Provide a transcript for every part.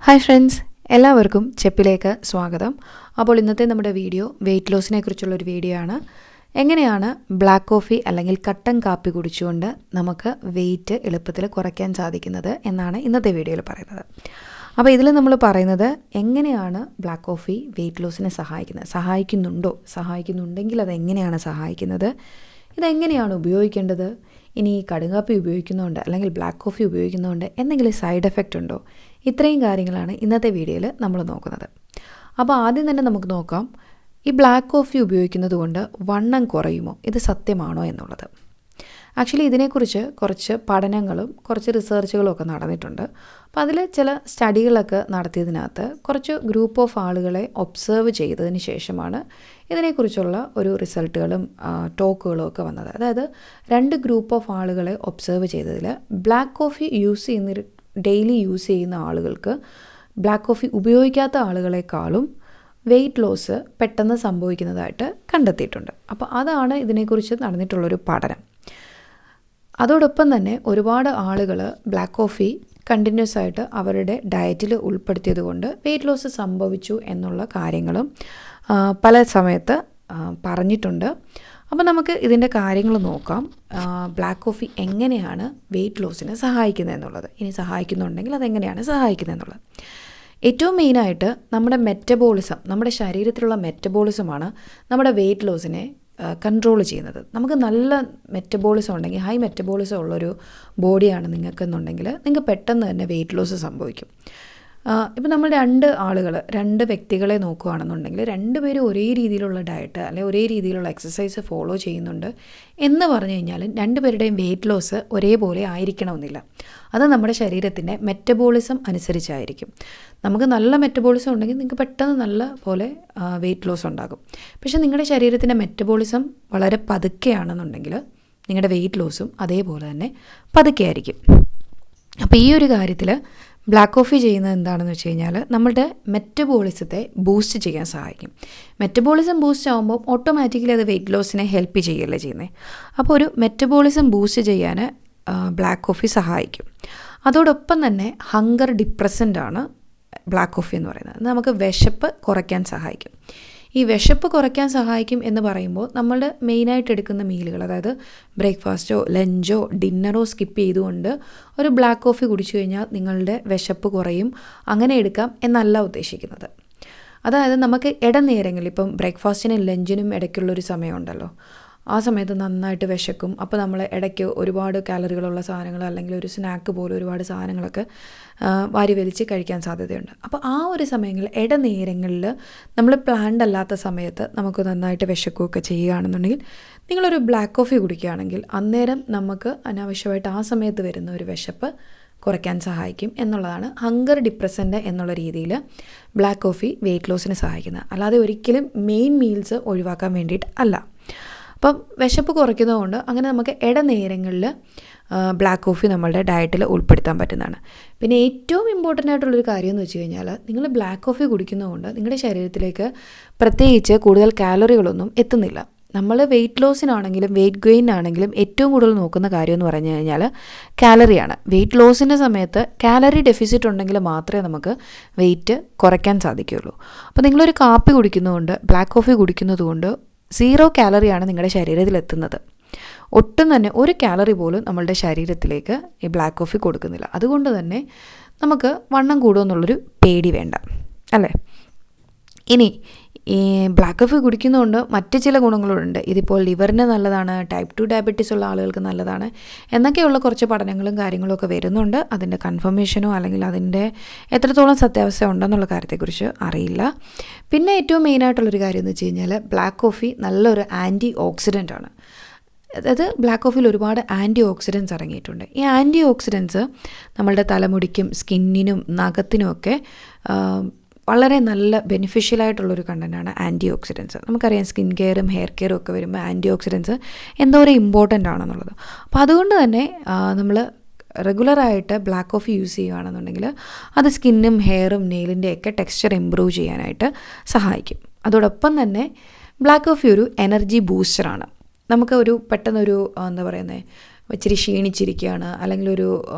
Hi friends, എല്ലാവർക്കും ചെപ്പിലേക്ക് സ്വാഗതം. അപ്പോൾ ഇന്നത്തെ നമ്മുടെ വീഡിയോ വെയിറ്റ് ലോസിനെ കുറിച്ചുള്ളൊരു വീഡിയോ ആണ്. എങ്ങനെയാണ് ബ്ലാക്ക് കോഫി അല്ലെങ്കിൽ കട്ടൻ കാപ്പി കുടിച്ചുകൊണ്ട് നമുക്ക് വെയിറ്റ് എളുപ്പത്തിൽ കുറയ്ക്കാൻ സാധിക്കുന്നത് എന്നാണ് ഇന്നത്തെ വീഡിയോയിൽ പറയുന്നത്. അപ്പോൾ ഇതിൽ നമ്മൾ പറയുന്നത് എങ്ങനെയാണ് ബ്ലാക്ക് കോഫി വെയിറ്റ് ലോസിനെ സഹായിക്കുന്നുണ്ടെങ്കിൽ അതെങ്ങനെയാണ് സഹായിക്കുന്നത്, ഇതെങ്ങനെയാണ് ഉപയോഗിക്കേണ്ടത്, ഇനി കടുങ്കാപ്പി ഉപയോഗിക്കുന്നതുകൊണ്ട് അല്ലെങ്കിൽ ബ്ലാക്ക് കോഫി ഉപയോഗിക്കുന്നതുകൊണ്ട് എന്തെങ്കിലും സൈഡ് എഫക്റ്റ് ഉണ്ടോ, ഇത്രയും കാര്യങ്ങളാണ് ഇന്നത്തെ വീഡിയോയിൽ നമ്മൾ നോക്കുന്നത്. അപ്പോൾ ആദ്യം തന്നെ നമുക്ക് നോക്കാം, ഈ ബ്ലാക്ക് കോഫി ഉപയോഗിക്കുന്നത് കൊണ്ട് വണ്ണം കുറയുമോ, ഇത് സത്യമാണോ എന്നുള്ളത്. ആക്ച്വലി ഇതിനെക്കുറിച്ച് കുറച്ച് പഠനങ്ങളും കുറച്ച് റിസർച്ചുകളും ഒക്കെ നടന്നിട്ടുണ്ട്. അപ്പോൾ അതിൽ ചില സ്റ്റഡികളൊക്കെ നടത്തിയതിനകത്ത് കുറച്ച് ഗ്രൂപ്പ് ഓഫ് ആളുകളെ ഒബ്സർവ് ചെയ്തതിന് ശേഷമാണ് ഇതിനെക്കുറിച്ചുള്ള ഒരു റിസൾട്ടുകളും ടോക്കുകളും ഒക്കെ വന്നത്. അതായത് 2 ഗ്രൂപ്പ് ഓഫ് ആളുകളെ ഒബ്സർവ് ചെയ്തതിൽ ബ്ലാക്ക് കോഫി ഡെയിലി യൂസ് ചെയ്യുന്ന ആളുകൾക്ക് ബ്ലാക്ക് കോഫി ഉപയോഗിക്കാത്ത ആളുകളെക്കാളും വെയിറ്റ് ലോസ് പെട്ടെന്ന് സംഭവിക്കുന്നതായിട്ട് കണ്ടെത്തിയിട്ടുണ്ട്. അപ്പോൾ അതാണ് ഇതിനെക്കുറിച്ച് നടന്നിട്ടുള്ളൊരു പഠനം. അതോടൊപ്പം തന്നെ ഒരുപാട് ആളുകൾ ബ്ലാക്ക് കോഫി കണ്ടിന്യൂസ് ആയിട്ട് അവരുടെ ഡയറ്റിൽ ഉൾപ്പെടുത്തിയത് കൊണ്ട് വെയിറ്റ് ലോസ് സംഭവിച്ചു എന്നുള്ള കാര്യങ്ങളും പല സമയത്ത് പറഞ്ഞിട്ടുണ്ട്. അപ്പോൾ നമുക്ക് ഇതിൻ്റെ കാര്യങ്ങൾ നോക്കാം, ബ്ലാക്ക് കോഫി എങ്ങനെയാണ് വെയിറ്റ് ലോസിനെ സഹായിക്കുന്നത് എന്നുള്ളത്, ഇനി സഹായിക്കുന്നുണ്ടെങ്കിൽ അതെങ്ങനെയാണ് സഹായിക്കുന്നത് എന്നുള്ളത്. ഏറ്റവും മെയിനായിട്ട് നമ്മുടെ ശരീരത്തിലുള്ള മെറ്റബോളിസമാണ് നമ്മുടെ വെയിറ്റ് ലോസിനെ കൺട്രോൾ ചെയ്യുന്നത്. നമുക്ക് നല്ല മെറ്റബോളിസം ഉണ്ടെങ്കിൽ, ഹൈ മെറ്റബോളിസം ഉള്ളൊരു ബോഡിയാണ് നിങ്ങൾക്കെന്നുണ്ടെങ്കിൽ നിങ്ങൾക്ക് പെട്ടെന്ന് തന്നെ വെയിറ്റ് ലോസ് സംഭവിക്കും. ഇപ്പം നമ്മൾ 2 വ്യക്തികളെ നോക്കുകയാണെന്നുണ്ടെങ്കിൽ 2 പേരും ഒരേ രീതിയിലുള്ള ഡയറ്റ് അല്ലെങ്കിൽ ഒരേ രീതിയിലുള്ള എക്സസൈസ് ഫോളോ ചെയ്യുന്നുണ്ട് എന്ന് പറഞ്ഞു കഴിഞ്ഞാൽ 2 പേരുടെയും വെയിറ്റ് ലോസ് ഒരേപോലെ ആയിരിക്കണമെന്നില്ല. അത് നമ്മുടെ ശരീരത്തിൻ്റെ മെറ്റബോളിസം അനുസരിച്ചായിരിക്കും. നമുക്ക് നല്ല മെറ്റബോളിസം ഉണ്ടെങ്കിൽ നിങ്ങൾക്ക് പെട്ടെന്ന് നല്ല പോലെ വെയിറ്റ് ലോസ് ഉണ്ടാകും. പക്ഷേ നിങ്ങളുടെ ശരീരത്തിൻ്റെ മെറ്റബോളിസം വളരെ പതുക്കെയാണെന്നുണ്ടെങ്കിൽ നിങ്ങളുടെ വെയിറ്റ് ലോസും അതേപോലെ തന്നെ പതുക്കെ ആയിരിക്കും. അപ്പോൾ ഈ ഒരു കാര്യത്തിൽ ബ്ലാക്ക് കോഫി ചെയ്യുന്നത് എന്താണെന്ന് വെച്ച് കഴിഞ്ഞാൽ നമ്മളുടെ മെറ്റബോളിസത്തെ ബൂസ്റ്റ് ചെയ്യാൻ സഹായിക്കും. മെറ്റബോളിസം ബൂസ്റ്റ് ആകുമ്പോൾ ഓട്ടോമാറ്റിക്കലി അത് വെയിറ്റ് ലോസിനെ ഹെൽപ്പ് ചെയ്യുകയല്ലേ ചെയ്യുന്നത്. അപ്പോൾ ഒരു മെറ്റബോളിസം ബൂസ്റ്റ് ചെയ്യാൻ ബ്ലാക്ക് കോഫി സഹായിക്കും. അതോടൊപ്പം തന്നെ ഹങ്കർ ഡിപ്രസൻ്റ് ആണ് ബ്ലാക്ക് കോഫി എന്ന് പറയുന്നത്. നമുക്ക് വിശപ്പ് കുറയ്ക്കാൻ സഹായിക്കും. ഈ വിശപ്പ് കുറയ്ക്കാൻ സഹായിക്കും എന്ന് പറയുമ്പോൾ നമ്മൾ മെയിനായിട്ട് എടുക്കുന്ന മീലുകൾ, അതായത് ബ്രേക്ക്ഫാസ്റ്റോ ലഞ്ചോ ഡിന്നറോ സ്കിപ്പ് ചെയ്തുകൊണ്ട് ഒരു ബ്ലാക്ക് കോഫി കുടിച്ചു കഴിഞ്ഞാൽ നിങ്ങളുടെ വിശപ്പ് കുറയും, അങ്ങനെ എടുക്കാം എന്നല്ല ഉദ്ദേശിക്കുന്നത്. അതായത് നമുക്ക് ഇടനേരങ്ങളിൽ, ഇപ്പം ബ്രേക്ക്ഫാസ്റ്റിനും ലഞ്ചിനും ഇടയ്ക്കുള്ളൊരു സമയമുണ്ടല്ലോ, ആ സമയത്ത് നന്നായിട്ട് വിശക്കും. അപ്പോൾ നമ്മൾ ഇടയ്ക്ക് ഒരുപാട് കാലറികളുള്ള സാധനങ്ങൾ അല്ലെങ്കിൽ ഒരു സ്നാക്ക് പോലെ ഒരുപാട് സാധനങ്ങളൊക്കെ വാരി വലിച്ച് കഴിക്കാൻ സാധ്യതയുണ്ട്. അപ്പോൾ ആ ഒരു സമയങ്ങളിൽ ഇടനേരങ്ങളിൽ നമ്മൾ പ്ലാൻഡ് അല്ലാത്ത സമയത്ത് നമുക്ക് നന്നായിട്ട് വിശക്കുകയൊക്കെ ചെയ്യുകയാണെന്നുണ്ടെങ്കിൽ നിങ്ങളൊരു ബ്ലാക്ക് കോഫി കുടിക്കുകയാണെങ്കിൽ അന്നേരം നമുക്ക് അനാവശ്യമായിട്ട് ആ സമയത്ത് വരുന്ന ഒരു വിശപ്പ് കുറയ്ക്കാൻ സഹായിക്കും എന്നുള്ളതാണ് ഹങ്കർ ഡിപ്രസൻ്റ് എന്നുള്ള രീതിയിൽ ബ്ലാക്ക് കോഫി വെയിറ്റ് ലോസിന് സഹായിക്കുന്നത്. അല്ലാതെ ഒരിക്കലും മെയിൻ മീൽസ് ഒഴിവാക്കാൻ വേണ്ടിയിട്ട് അല്ല. അപ്പം വിശപ്പ് കുറയ്ക്കുന്നതുകൊണ്ട് അങ്ങനെ നമുക്ക് ഇടനേരങ്ങളിൽ ബ്ലാക്ക് കോഫി നമ്മളുടെ ഡയറ്റിൽ ഉൾപ്പെടുത്താൻ പറ്റുന്നതാണ്. പിന്നെ ഏറ്റവും ഇമ്പോർട്ടൻ്റ് ആയിട്ടുള്ളൊരു കാര്യം എന്ന് വെച്ച് കഴിഞ്ഞാൽ, നിങ്ങൾ ബ്ലാക്ക് കോഫി കുടിക്കുന്നതുകൊണ്ട് നിങ്ങളുടെ ശരീരത്തിലേക്ക് പ്രത്യേകിച്ച് കൂടുതൽ കാലറികളൊന്നും എത്തുന്നില്ല. നമ്മൾ വെയിറ്റ് ലോസിനാണെങ്കിലും വെയിറ്റ് ഗെയിനാണെങ്കിലും ഏറ്റവും കൂടുതൽ നോക്കുന്ന കാര്യം എന്ന് പറഞ്ഞു കഴിഞ്ഞാൽ കാലറിയാണ്. വെയിറ്റ് ലോസിൻ്റെ സമയത്ത് കാലറി ഡെഫിസിറ്റ് ഉണ്ടെങ്കിൽ മാത്രമേ നമുക്ക് വെയിറ്റ് കുറയ്ക്കാൻ സാധിക്കുകയുള്ളൂ. അപ്പോൾ നിങ്ങളൊരു കാപ്പി കുടിക്കുന്നതുകൊണ്ട്, ബ്ലാക്ക് കോഫി കുടിക്കുന്നതുകൊണ്ട് 0 കാലറിയാണ് നിങ്ങളുടെ ശരീരത്തിൽ എത്തുന്നത്. ഒട്ടും തന്നെ 1 കാലറി പോലും നമ്മളുടെ ശരീരത്തിലേക്ക് ഈ ബ്ലാക്ക് കോഫി കൊടുക്കുന്നില്ല. അതുകൊണ്ട് തന്നെ നമുക്ക് വണ്ണം കൂടുമെന്നുള്ളൊരു പേടി വേണ്ട, അല്ലേ? ഇനി ഈ ബ്ലാക്ക് കോഫി കുടിക്കുന്നതുകൊണ്ട് മറ്റ് ചില ഗുണങ്ങളുണ്ട്. ഇതിപ്പോൾ ലിവറിന് നല്ലതാണ്, ടൈപ്പ് 2 ഡയബറ്റീസ് ഉള്ള ആളുകൾക്ക് നല്ലതാണ് എന്നൊക്കെയുള്ള കുറച്ച് പഠനങ്ങളും കാര്യങ്ങളും ഒക്കെ വരുന്നുണ്ട്. അതിൻ്റെ കൺഫർമേഷനോ അല്ലെങ്കിൽ അതിൻ്റെ എത്രത്തോളം സത്യാവസ്ഥ ഉണ്ടെന്നുള്ള കാര്യത്തെക്കുറിച്ച് അറിയില്ല. പിന്നെ ഏറ്റവും മെയിനായിട്ടുള്ളൊരു കാര്യം എന്ന് വെച്ച് കഴിഞ്ഞാൽ ബ്ലാക്ക് കോഫി നല്ലൊരു ആൻറ്റി ഓക്സിഡൻ്റ് ആണ്. അതായത് ബ്ലാക്ക് കോഫിയിൽ ഒരുപാട് ആൻറ്റി ഓക്സിഡൻസ് അടങ്ങിയിട്ടുണ്ട്. ഈ ആൻറ്റി ഓക്സിഡൻസ് നമ്മളുടെ തലമുടിക്കും സ്കിന്നിനും നഖത്തിനുമൊക്കെ വളരെ നല്ല ബെനിഫിഷ്യലായിട്ടുള്ളൊരു കണ്ടൻറ്റാണ് ആൻറ്റി ഓക്സിഡൻസ്. നമുക്കറിയാം സ്കിൻ കെയറും ഹെയർ കെയറും ഒക്കെ വരുമ്പോൾ ആൻറ്റി ഓക്സിഡൻസ് എന്തോരം ഇമ്പോർട്ടൻ്റ് ആണെന്നുള്ളത്. അപ്പോൾ അതുകൊണ്ട് തന്നെ നമ്മൾ റെഗുലറായിട്ട് ബ്ലാക്ക് കോഫി യൂസ് ചെയ്യുകയാണെന്നുണ്ടെങ്കിൽ അത് സ്കിന്നും ഹെയറും നെയിലിൻ്റെയൊക്കെ ടെക്സ്ചർ ഇമ്പ്രൂവ് ചെയ്യാനായിട്ട് സഹായിക്കും. അതോടൊപ്പം തന്നെ ബ്ലാക്ക് കോഫി ഒരു എനർജി ബൂസ്റ്ററാണ്. നമുക്ക് പെട്ടെന്നൊരു ഇച്ചിരി ക്ഷീണിച്ചിരിക്കുകയാണ്, അല്ലെങ്കിൽ ഒരു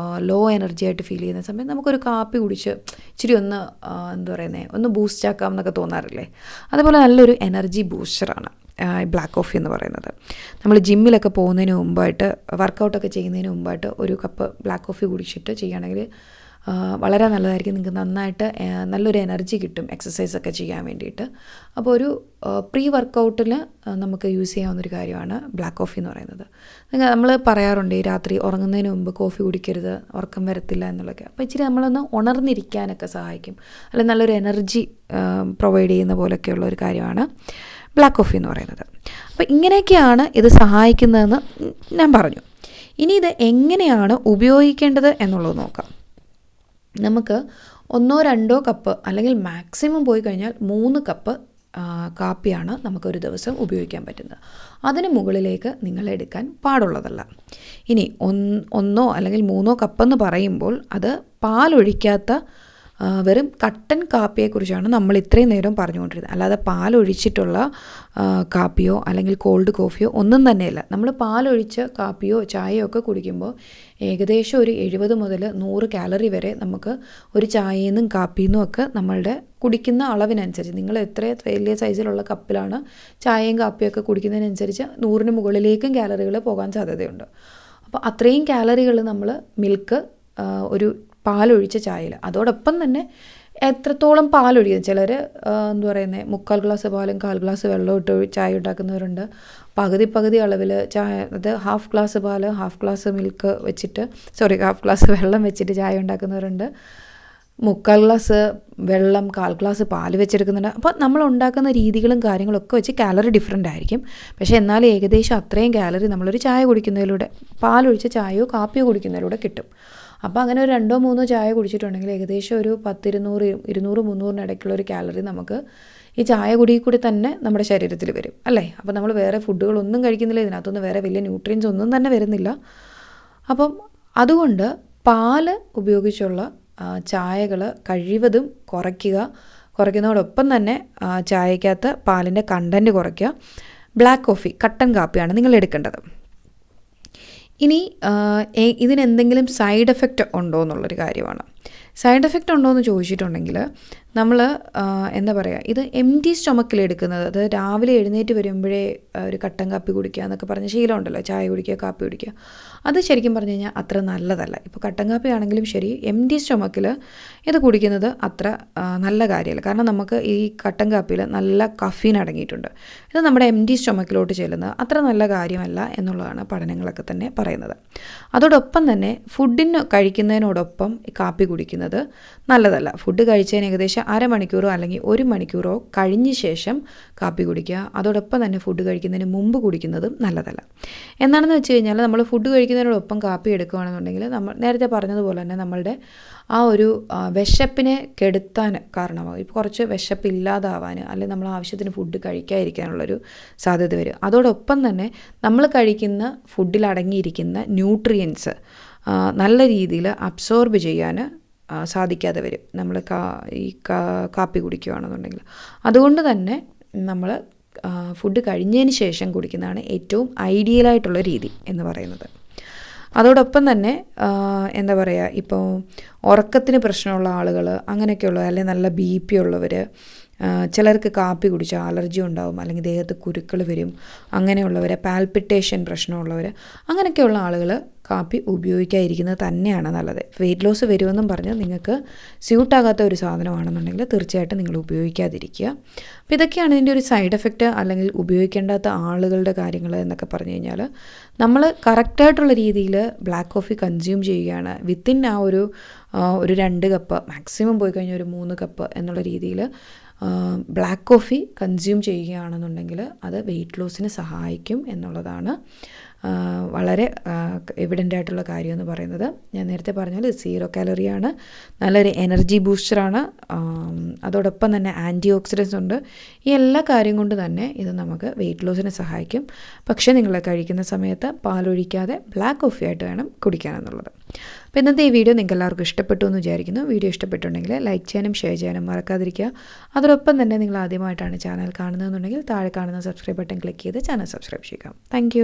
ലോ എനർജി ആയിട്ട് ഫീൽ ചെയ്യുന്ന സമയത്ത് നമുക്കൊരു കാപ്പി കുടിച്ച് ഇച്ചിരി ഒന്ന് എന്താ പറയുന്നത്, ഒന്ന് ബൂസ്റ്റ് ആക്കാം എന്നൊക്കെ തോന്നാറില്ലേ? അതുപോലെ നല്ലൊരു എനർജി ബൂസ്റ്ററാണ് ബ്ലാക്ക് കോഫി എന്ന് പറയുന്നത്. നമ്മൾ ജിമ്മിലൊക്കെ പോകുന്നതിന് മുമ്പായിട്ട്, വർക്കൗട്ടൊക്കെ ചെയ്യുന്നതിന് മുമ്പായിട്ട് ഒരു കപ്പ് ബ്ലാക്ക് കോഫി കുടിച്ചിട്ട് ചെയ്യുകയാണെങ്കിൽ വളരെ നല്ലതായിരിക്കും. നിങ്ങൾക്ക് നന്നായിട്ട് നല്ലൊരു എനർജി കിട്ടും എക്സസൈസൊക്കെ ചെയ്യാൻ വേണ്ടിയിട്ട്. അപ്പോൾ ഒരു പ്രീ വർക്കൗട്ടിൽ നമുക്ക് യൂസ് ചെയ്യാവുന്നൊരു കാര്യമാണ് ബ്ലാക്ക് കോഫി എന്ന് പറയുന്നത്. നമ്മൾ പറയാറുണ്ട് ഈ രാത്രി ഉറങ്ങുന്നതിന് മുമ്പ് കോഫി കുടിക്കരുത്, ഉറക്കം വരത്തില്ല എന്നുള്ളതൊക്കെ. അപ്പോൾ ഇച്ചിരി നമ്മളൊന്ന് ഉണർന്നിരിക്കാനൊക്കെ സഹായിക്കും, അല്ലെങ്കിൽ നല്ലൊരു എനർജി പ്രൊവൈഡ് ചെയ്യുന്ന പോലെയൊക്കെയുള്ള ഒരു കാര്യമാണ് ബ്ലാക്ക് കോഫി എന്ന് പറയുന്നത്. അപ്പോൾ ഇങ്ങനെയൊക്കെയാണ് ഇത് സഹായിക്കുന്നതെന്ന് ഞാൻ പറഞ്ഞു. ഇനി ഇത് എങ്ങനെയാണ് ഉപയോഗിക്കേണ്ടത് എന്നുള്ളത് നോക്കാം. നമുക്ക് 1-2 കപ്പ് അല്ലെങ്കിൽ മാക്സിമം പോയി കഴിഞ്ഞാൽ 3 കപ്പ് കാപ്പിയാണ് നമുക്കൊരു ദിവസം ഉപയോഗിക്കാൻ പറ്റുന്നത്. അതിന് മുകളിലേക്ക് നിങ്ങൾ എടുക്കാൻ പാടുള്ളതല്ല. ഇനി 1 അല്ലെങ്കിൽ 3 കപ്പെന്ന് പറയുമ്പോൾ അത് പാലൊഴിക്കാത്ത വെറും കട്ടൻ കാപ്പിയെക്കുറിച്ചാണ് നമ്മൾ ഇത്രയും നേരം പറഞ്ഞുകൊണ്ടിരുന്നത്. അല്ലാതെ പാലൊഴിച്ചിട്ടുള്ള കാപ്പിയോ അല്ലെങ്കിൽ കോൾഡ് കോഫിയോ ഒന്നും തന്നെയല്ല. നമ്മൾ പാലൊഴിച്ച കാപ്പിയോ ചായയോ ഒക്കെ കുടിക്കുമ്പോൾ ഏകദേശം ഒരു 70 മുതൽ 100 കാലറി വരെ നമുക്ക് ഒരു ചായയിൽ നിന്നും കാപ്പിയിൽ നിന്നും ഒക്കെ നമ്മളുടെ കുടിക്കുന്ന അളവിനനുസരിച്ച്, നിങ്ങൾ എത്ര വലിയ സൈസിലുള്ള കപ്പിലാണ് ചായയും കാപ്പിയൊക്കെ കുടിക്കുന്നതിനനുസരിച്ച് 100-ന് മുകളിലേക്കും കാലറികൾ പോകാൻ സാധ്യതയുണ്ട്. അപ്പോൾ അത്രയും കാലറികൾ നമ്മൾ മിൽക്ക്, ഒരു പാലൊഴിച്ച ചായയിൽ, അതോടൊപ്പം തന്നെ എത്രത്തോളം പാലൊഴിക്കുന്നത്, ചിലർ എന്താ പറയുന്നത് 3/4 ഗ്ലാസ് പാലും 1/4 ഗ്ലാസ് വെള്ളം ഇട്ട് ചായ ഉണ്ടാക്കുന്നവരുണ്ട്. പകുതി അളവിൽ ചായ, അത് 1/2 ഗ്ലാസ് പാൽ 1/2 ഗ്ലാസ് മിൽക്ക് വെച്ചിട്ട് 1/2 ഗ്ലാസ് വെള്ളം വെച്ചിട്ട് ചായ ഉണ്ടാക്കുന്നവരുണ്ട്. 3/4 ഗ്ലാസ് വെള്ളം 1/4 ഗ്ലാസ് പാൽ വെച്ചെടുക്കുന്നുണ്ട്. അപ്പോൾ നമ്മൾ ഉണ്ടാക്കുന്ന രീതികളും കാര്യങ്ങളൊക്കെ വെച്ച് കാലറി ഡിഫറൻ്റ് ആയിരിക്കും. പക്ഷേ എന്നാലും ഏകദേശം അത്രയും കാലറി നമ്മളൊരു ചായ കുടിക്കുന്നതിലൂടെ, പാലൊഴിച്ച ചായയോ കാപ്പിയോ കുടിക്കുന്നതിലൂടെ കിട്ടും. അപ്പോൾ അങ്ങനെ ഒരു 2-3 ചായ കുടിച്ചിട്ടുണ്ടെങ്കിൽ ഏകദേശം ഒരു 10-200-300 ഇടയ്ക്കുള്ള ഒരു കാലറി നമുക്ക് ഈ ചായ കുടിയിൽ കൂടി തന്നെ നമ്മുടെ ശരീരത്തിൽ വരും, അല്ലേ? അപ്പോൾ നമ്മൾ വേറെ ഫുഡുകളൊന്നും കഴിക്കുന്നില്ല, ഇതിനകത്തൊന്നും വേറെ വലിയ ന്യൂട്രിയൻസ് ഒന്നും തന്നെ വരുന്നില്ല. അപ്പം അതുകൊണ്ട് പാല് ഉപയോഗിച്ചുള്ള ചായകൾ കഴിവതും കുറയ്ക്കുന്നതോടൊപ്പം തന്നെ ചായക്കകത്ത് പാലിൻ്റെ കണ്ടൻറ്റ് കുറയ്ക്കുക. ബ്ലാക്ക് കോഫി, കട്ടൻ കാപ്പിയാണ് നിങ്ങൾ എടുക്കേണ്ടത്. ഇനി ഇതിനെന്തെങ്കിലും സൈഡ് എഫക്റ്റ് ഉണ്ടോ എന്നുള്ളൊരു കാര്യമാണ്. സൈഡ് എഫക്റ്റ് ഉണ്ടോ എന്ന് ചോദിച്ചിട്ടുണ്ടെങ്കിൽ നമ്മൾ എന്താ പറയുക, ഇത് എംപ്റ്റി സ്റ്റൊമക്കിൽ എടുക്കുന്നത്, അത് രാവിലെ എഴുന്നേറ്റ് വരുമ്പോഴേ ഒരു കട്ടൻ കാപ്പി കുടിക്കുക എന്നൊക്കെ പറഞ്ഞ ശീലമുണ്ടല്ലോ, ചായ കുടിക്കുക കാപ്പി കുടിക്കുക, അത് ശരിക്കും പറഞ്ഞു കഴിഞ്ഞാൽ അത്ര നല്ലതല്ല. ഇപ്പോൾ കട്ടൻ കാപ്പി ആണെങ്കിലും ശരി, എംപ്റ്റി സ്റ്റൊമക്കിൽ ഇത് കുടിക്കുന്നത് അത്ര നല്ല കാര്യമല്ല. കാരണം നമുക്ക് ഈ കട്ടൻ കാപ്പിയിൽ നല്ല കഫീൻ അടങ്ങിയിട്ടുണ്ട്. ഇത് നമ്മുടെ എംപ്റ്റി സ്റ്റൊമക്കിലോട്ട് ചെല്ലുന്നത് അത്ര നല്ല കാര്യമല്ല എന്നുള്ളതാണ് പഠനങ്ങളൊക്കെ തന്നെ പറയുന്നത്. അതോടൊപ്പം തന്നെ ഫുഡിന് കഴിക്കുന്നതിനോടൊപ്പം കാപ്പി കുടിക്കുന്നത് നല്ലതല്ല. ഫുഡ് കഴിച്ചതിന് ഏകദേശം അരമണിക്കൂറോ അല്ലെങ്കിൽ 1 മണിക്കൂറോ കഴിഞ്ഞ ശേഷം കാപ്പി കുടിക്കുക. അതോടൊപ്പം തന്നെ ഫുഡ് കഴിക്കുന്നതിന് മുമ്പ് കുടിക്കുന്നതും നല്ലതല്ല. എന്താണെന്ന് വെച്ച് കഴിഞ്ഞാൽ നമ്മൾ ഫുഡ് കഴിക്കുന്നതിനോടൊപ്പം കാപ്പി എടുക്കുകയാണെന്നുണ്ടെങ്കിൽ നമ്മൾ നേരത്തെ പറഞ്ഞതുപോലെ തന്നെ നമ്മളുടെ ആ ഒരു വിശപ്പിനെ കെടുത്താൻ കാരണമാകും. ഇപ്പോൾ കുറച്ച് വിശപ്പില്ലാതാവാൻ, അല്ലെങ്കിൽ നമ്മൾ ആവശ്യത്തിന് ഫുഡ് കഴിക്കാതിരിക്കാനുള്ളൊരു സാധ്യത വരും. അതോടൊപ്പം തന്നെ നമ്മൾ കഴിക്കുന്ന ഫുഡിൽ അടങ്ങിയിരിക്കുന്ന ന്യൂട്രിയൻസ് നല്ല രീതിയിൽ അബ്സോർബ് ചെയ്യാൻ സാധിക്കാതെ വരും നമ്മൾ ഈ കാപ്പി കുടിക്കുകയാണെന്നുണ്ടെങ്കിൽ. അതുകൊണ്ട് തന്നെ നമ്മൾ ഫുഡ് കഴിഞ്ഞതിന് ശേഷം കുടിക്കുന്നതാണ് ഏറ്റവും ഐഡിയലായിട്ടുള്ള രീതി എന്ന് പറയുന്നത്. അതോടൊപ്പം തന്നെ എന്താ പറയുക, ഇപ്പോൾ ഉറക്കത്തിന് പ്രശ്നമുള്ള ആളുകൾ, അങ്ങനെയൊക്കെയുള്ളത്, അല്ലെങ്കിൽ നല്ല BP ഉള്ളവർ, ചിലർക്ക് കാപ്പി കുടിച്ചാൽ അലർജി ഉണ്ടാവും, അല്ലെങ്കിൽ ദേഹത്ത് കുരുക്കൾ വരും, അങ്ങനെയുള്ളവർ, പാൽപിറ്റേഷൻ പ്രശ്നമുള്ളവർ, അങ്ങനെയൊക്കെയുള്ള ആളുകൾ കാപ്പി ഉപയോഗിക്കാതിരിക്കുന്നത് തന്നെയാണ് നല്ലത്. വെയിറ്റ് ലോസ് വരുമെന്നും പറഞ്ഞ് നിങ്ങൾക്ക് സ്യൂട്ടാകാത്ത ഒരു സാധനമാണെന്നുണ്ടെങ്കിൽ തീർച്ചയായിട്ടും നിങ്ങൾ ഉപയോഗിക്കാതിരിക്കുക. അപ്പോൾ ഇതൊക്കെയാണ് ഇതിൻ്റെ ഒരു സൈഡ് എഫക്റ്റ്, അല്ലെങ്കിൽ ഉപയോഗിക്കേണ്ടാത്ത ആളുകളുടെ കാര്യങ്ങൾ എന്നൊക്കെ പറഞ്ഞു കഴിഞ്ഞാൽ, നമ്മൾ കറക്റ്റായിട്ടുള്ള രീതിയിൽ ബ്ലാക്ക് കോഫി കൺസ്യൂം ചെയ്യുകയാണ്, വിത്തിൻ ആ ഒരു 2 കപ്പ്, മാക്സിമം പോയി കഴിഞ്ഞാൽ ഒരു 3 കപ്പ് എന്നുള്ള രീതിയിൽ ബ്ലാക്ക് കോഫി കൺസ്യൂം ചെയ്യുകയാണെന്നുണ്ടെങ്കിൽ അത് വെയിറ്റ് ലോസിന് സഹായിക്കും എന്നുള്ളതാണ് വളരെ എവിഡൻ്റ് ആയിട്ടുള്ള കാര്യം എന്ന് പറയുന്നത്. ഞാൻ നേരത്തെ പറഞ്ഞാൽ 0 കാലറിയാണ്, നല്ലൊരു എനർജി ബൂസ്റ്ററാണ്, അതോടൊപ്പം തന്നെ ആൻറ്റി ഓക്സിഡൻസ് ഉണ്ട്. ഈ എല്ലാ കാര്യം കൊണ്ട് തന്നെ ഇത് നമുക്ക് വെയിറ്റ് ലോസിന് സഹായിക്കും. പക്ഷേ നിങ്ങൾ കഴിക്കുന്ന സമയത്ത് പാലൊഴിക്കാതെ ബ്ലാക്ക് കോഫി ആയിട്ട് വേണം കുടിക്കാനെന്നുള്ളത്. അപ്പോൾ ഇന്നത്തെ ഈ വീഡിയോ നിങ്ങൾക്ക് എല്ലാവർക്കും ഇഷ്ടപ്പെട്ടു എന്ന് വിചാരിക്കുന്നു. വീഡിയോ ഇഷ്ടപ്പെട്ടുണ്ടെങ്കിൽ ലൈക്ക് ചെയ്യാനും ഷെയർ ചെയ്യാനും മറക്കാതിരിക്കുക. അതോടൊപ്പം തന്നെ നിങ്ങൾ ആദ്യമായിട്ടാണ് ചാനൽ കാണുന്നതെന്നുണ്ടെങ്കിൽ താഴെ കാണുന്ന സബ്സ്ക്രൈബ് ബട്ടൺ ക്ലിക്ക് ചെയ്ത് ചാനൽ സബ്സ്ക്രൈബ് ചെയ്യുക. താങ്ക്